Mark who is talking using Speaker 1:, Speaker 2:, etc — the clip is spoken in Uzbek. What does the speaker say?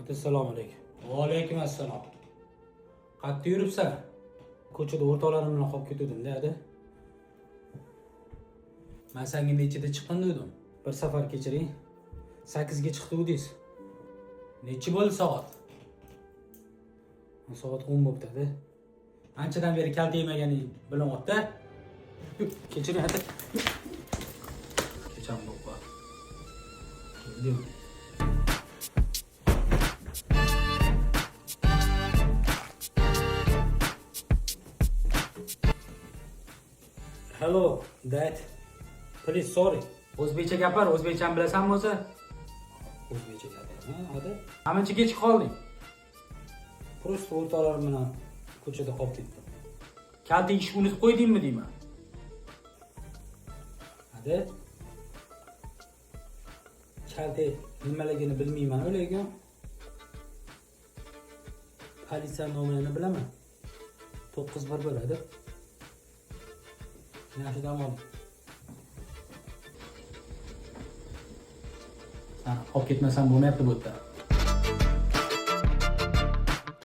Speaker 1: Assalomu alaykum. Va alaykum assalom. Qayerda yuribsan? Ko'chada o'rtoqlarim bilan qolib ketdim-da, adi. Men senga nechida chiqqan dedim. Bir safar kechiring. 8 ga chiqdingiz. Nechi bo'ldi soat? Soat 10 bo'libdi-da. Anchadan beri kalta yemaganing bilinyapti. Kechiring, hadi. Kecham bo'pti. Keldim. Hello, Dad. Please, sorry. O'zbekcha gapir, o'zbekchani bilasanmi o'zi? O'zbekcha gapir, ha, hadi. Qamancha kech qolding. Просто o'rtoqlarim bilan ko'chada qolib ketdim. Kalta yeyishni unutib qo'ydingmi deyman? Hadi. Kalta nimaligini bilmayman, o'legan. Politsiya nomerini bilaman. 911 bo'ladi. Yaxshi dam ol. Sen olib ketmasam bo'lmayapti bu yerda.